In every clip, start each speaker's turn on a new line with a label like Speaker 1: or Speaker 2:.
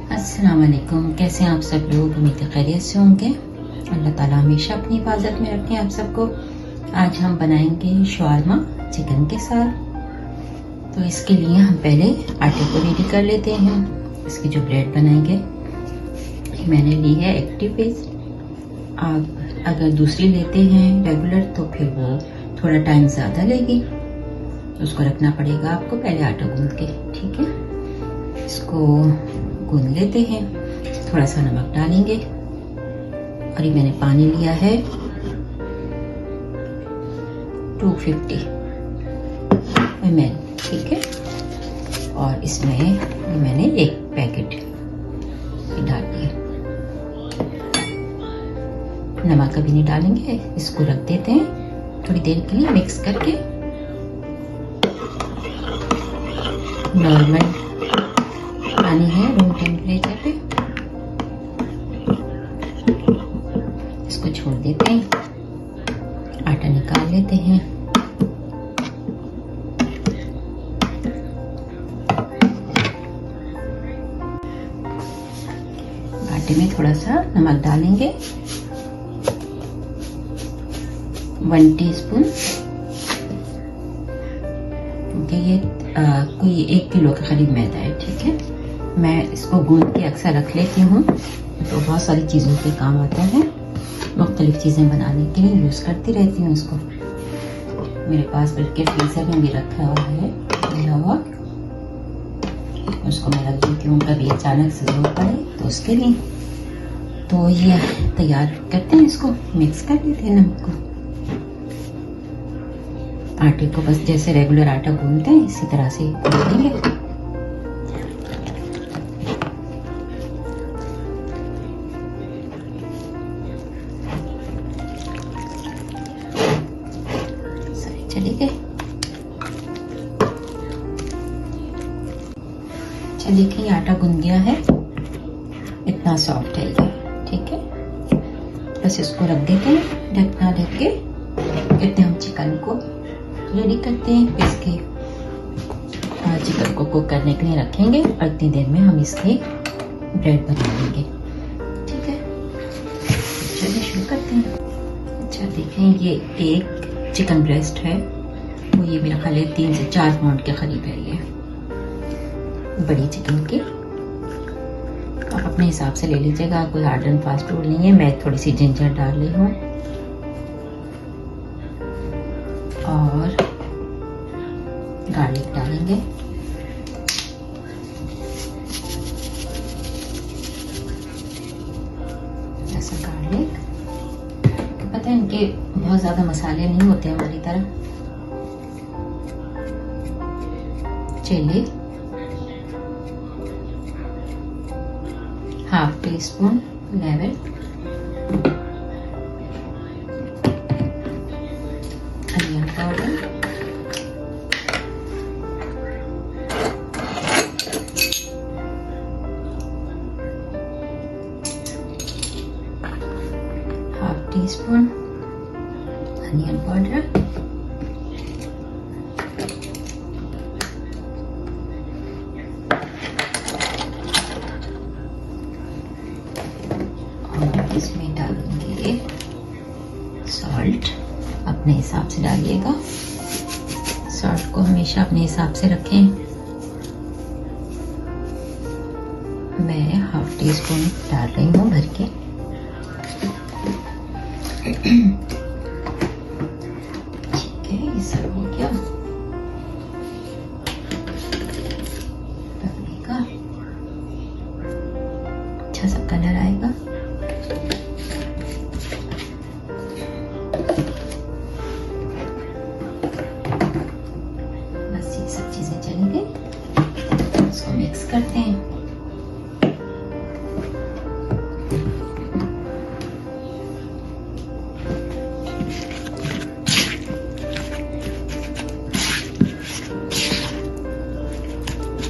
Speaker 1: अस्सलाम वालेकुम। कैसे हैं आप सब लोग? उम्मीद है खैरियत से होंगे। अल्लाह ताला हमेशा अपनी हिफाजत में रखें आप सबको। आज हम बनाएंगे शवारमा चिकन के साथ। तो इसके लिए हम पहले आटे को रेडी कर लेते हैं। इसकी जो ब्रेड बनाएंगे मैंने ली है एक्टिव बेस। आप अगर दूसरी लेते हैं रेगुलर तो फिर वो थोड़ा टाइम ज़्यादा लेगी, उसको रखना पड़ेगा आपको पहले आटा गूंद के। ठीक है, इसको गूंद लेते हैं। थोड़ा सा नमक डालेंगे और ये मैंने पानी लिया है 250 ml। ठीक है, और इसमें मैंने एक पैकेट डाल दिया। नमक अभी नहीं डालेंगे, इसको रख देते हैं थोड़ी देर के लिए मिक्स करके। नॉर्मल पानी है रूम टेम्परेचर पे, इसको छोड़ देते हैं। आटा निकाल लेते हैं। आटे में थोड़ा सा नमक डालेंगे, 1 टीस्पून। ये कोई 1 किलो के करीब मैदा है। ठीक है, मैं इसको गूंद के अक्सर रख लेती हूँ, तो बहुत सारी चीज़ों पे काम आता है। मुख्तलिफ चीज़ें बनाने के लिए यूज़ करती रहती हूँ इसको। मेरे पास बल्कि फ्रीज़र में भी रखा हुआ है हुआ, उसको मैं रख देती हूँ कभी अचानक से जरूरत पड़े तो उसके लिए। तो ये तैयार करते हैं, इसको मिक्स कर देते हैं नमक को। आटे को बस जैसे रेगुलर आटा गूंदते हैं इसी तरह से गूंदेंगे। सारे चले गए। चलिए कि आटा गूंद गया है, इतना सॉफ्ट है ये। ठीक है, बस इसको रख देते हैं ढकना ढक के। इतने हम चिकन को रेडी करते हैं। इसके चिकन को कुक करने के लिए रखेंगे और इतनी देर में हम इसके ब्रेड बना लेंगे। ठीक है, चलिए शुरू करते हैं। अच्छा देखें, ये एक चिकन ब्रेस्ट है, वो ये मेरा ख्याल 3 से 4 पाउंड के करीब है। ये बड़ी चिकन की आप अपने हिसाब से ले लीजिएगा, कोई हार्ड एंड फास्ट रूल नहीं है। मैं थोड़ी सी जिंजर डाल रही हूँ और गार्लिक डालेंगे। ऐसा गार्लिक, तो पता है इनके बहुत ज्यादा मसाले नहीं होते हमारी तरह। Chilli 1/2 teaspoon lemon, onion powder, teaspoon onion powder, और इसमें डालेंगे सॉल्ट। अपने हिसाब से डालिएगा, सॉल्ट को हमेशा अपने हिसाब से रखें। मैं 1/2 टीस्पून डाल रही हूँ भर के। ठीक है, ये सब हो गया। का अच्छा सा कलर आएगा। बस ये सब चीजें चली गई, इसको मिक्स करते हैं।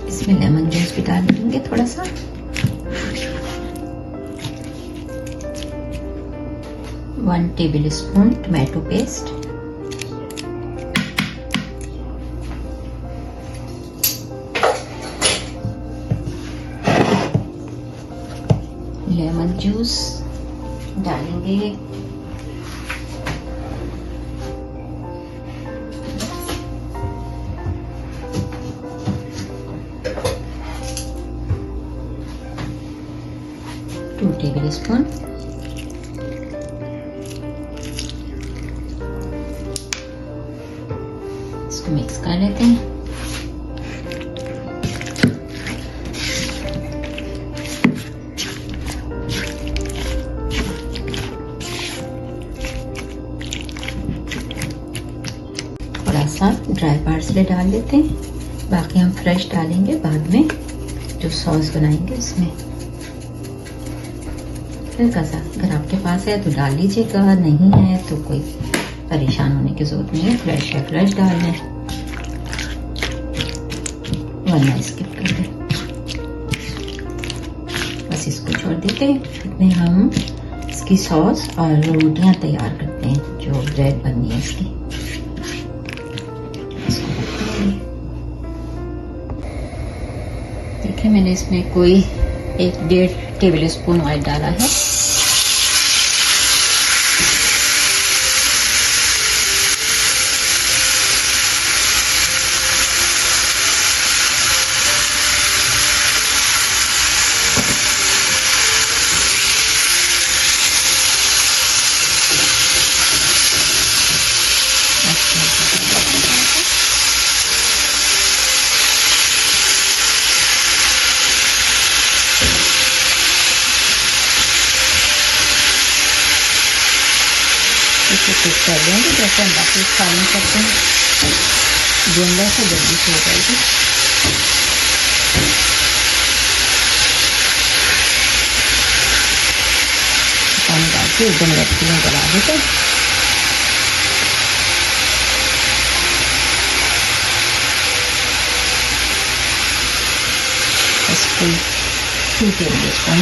Speaker 1: इसमें लेमन जूस भी डाल देंगे थोड़ा सा। One tablespoon tomato paste, lemon juice डालेंगे। Two tablespoon. इसको मिक्स कर लेते हैं। थोड़ा सा ड्राई पार्सले डाल लेते हैं, बाकी हम फ्रेश डालेंगे बाद में जो सॉस बनाएंगे उसमें। हल्का सा, अगर आपके पास है तो डाल लीजिएगा, नहीं है तो कोई परेशान होने की जरूरत नहीं है, फ्रेश है फ्रेश डाल लें, वरना स्किप कर दें। बस इसको छोड़ देते हैं, इतने हम इसकी सॉस और रोटियां तैयार करते हैं जो ब्रेड बननी है इसकी। देखिए मैंने इसमें कोई 1-1.5 टेबल स्पून ऑयल डाला है। इसे कुक कर देंगे जैसे हम बाकी फ्राइंग करते हैं, गेंदा से जल्दी से हो जाएगी। पानी डाल के एकदम रखती हूँ, गला देते। इसको 2 टेबल स्पून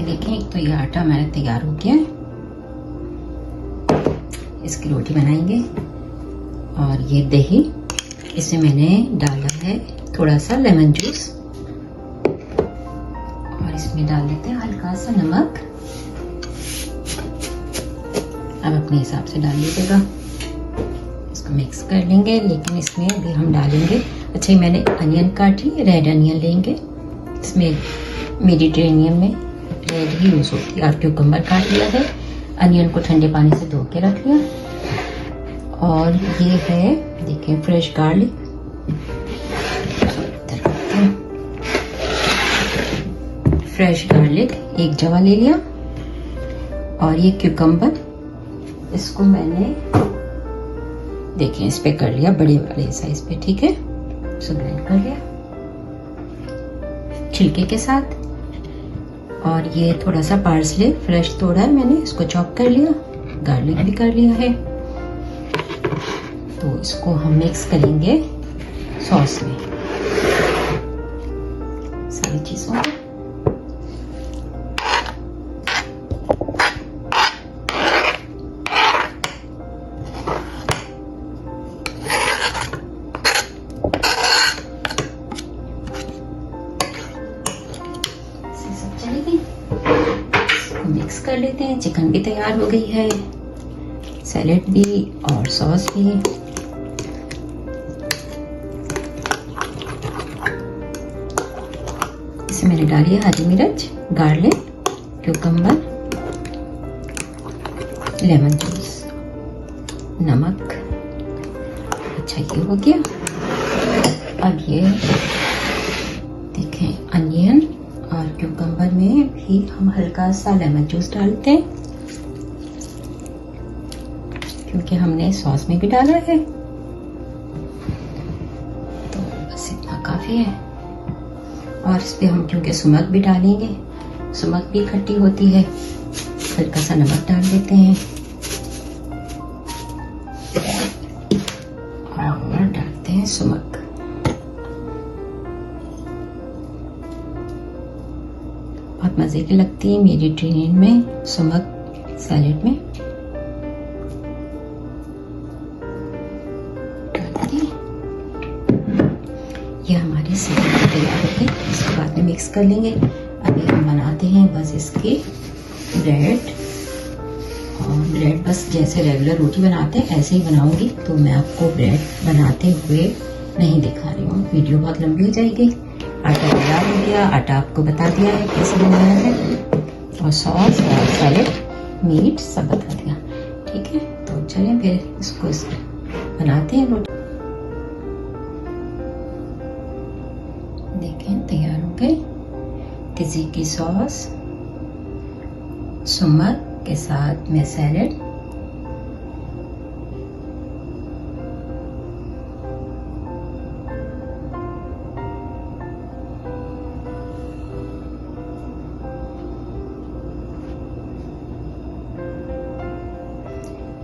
Speaker 1: देखें। एक तो ये आटा हमारा तैयार हो गया है, इसकी रोटी बनाएंगे। और ये दही, इसमें मैंने डाला है थोड़ा सा लेमन जूस, और इसमें डाल देते हैं हल्का सा नमक। अब अपने हिसाब से डाल लीजिएगा। इसको मिक्स कर लेंगे, लेकिन इसमें अभी हम डालेंगे, अच्छा मैंने अनियन काटी, रेड अनियन लेंगे। इसमें मेडिटेरेनियन में रेड ही यूज होती है। और क्यूकम्बर काट लिया है, अनियन को ठंडे पानी से धो के रख लिया। और ये है देखिए फ्रेश गार्लिक, फ्रेश गार्लिक 1 जवा ले लिया। और ये क्यूकम्बर, इसको मैंने देखिए इस पे कर लिया, बड़े बड़े साइज पे, ठीक है। इसको ग्राइंड कर लिया छिलके के साथ। और ये थोड़ा सा पार्सले फ्रेश तोड़ा है मैंने, इसको चॉप कर लिया। गार्लिक भी कर लिया है। तो इसको हम मिक्स करेंगे सॉस में, सारी चीजों में। मिक्स कर लेते हैं। चिकन भी तैयार हो गई है, सैलेड भी और सॉस भी। इसमें मैंने डाली है हरी मिर्च, गार्लिक, क्यूकम्बर, लेमन जूस, नमक। अच्छा ये हो गया। अब ये देखें अनियन और क्यूकम्बर में भी हम हल्का सा लेमन जूस डालते हैं, क्योंकि हमने सॉस में भी डाला है। तो बस इतना काफी है। और इस पे हम क्योंकि सुमक भी डालेंगे, सुमक भी खट्टी होती है, हल्का सा नमक डाल देते हैं और डालते हैं सुमक। बहुत मज़े की लगती है मेडिटेरेनियन में, सुमक सैलेड में। ये हमारी सैलेड तैयार है, इसके बाद में मिक्स कर लेंगे। अभी हम बनाते हैं बस इसकी ब्रेड, और ब्रेड बस जैसे रेगुलर रोटी बनाते हैं ऐसे ही बनाऊंगी, तो मैं आपको ब्रेड बनाते हुए नहीं दिखा रही हूँ, वीडियो बहुत लंबी हो जाएगी। आटा तैयार हो गया, आटा आपको बता दिया है कैसे बनाया है, और सॉस और सैलेड मीट सब बता दिया, ठीक है। तो चलें फिर इसको बनाते हैं रोटी। देखें तैयार हो गई तिजी की सॉस, सुमक के साथ में सैलेड।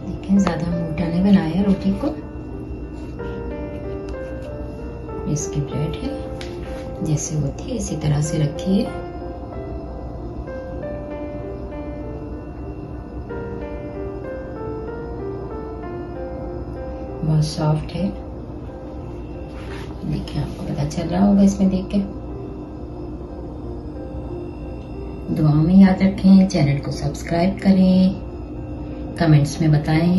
Speaker 1: देखें ज्यादा मोटा नहीं बनाया रोटी को। इसकी ब्रेड है, जैसे होती है इसी तरह से रखिए। बहुत सॉफ्ट है, देखिए आपको पता चल रहा होगा इसमें देख के। दुआ में याद रखें, चैनल को सब्सक्राइब करें, कमेंट्स में बताएं,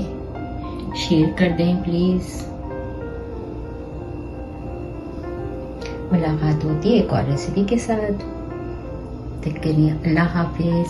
Speaker 1: शेयर कर दें प्लीज। मुलाकात होती है एक और रेसिपी के साथ। तक के लिए अल्लाह हाफिज।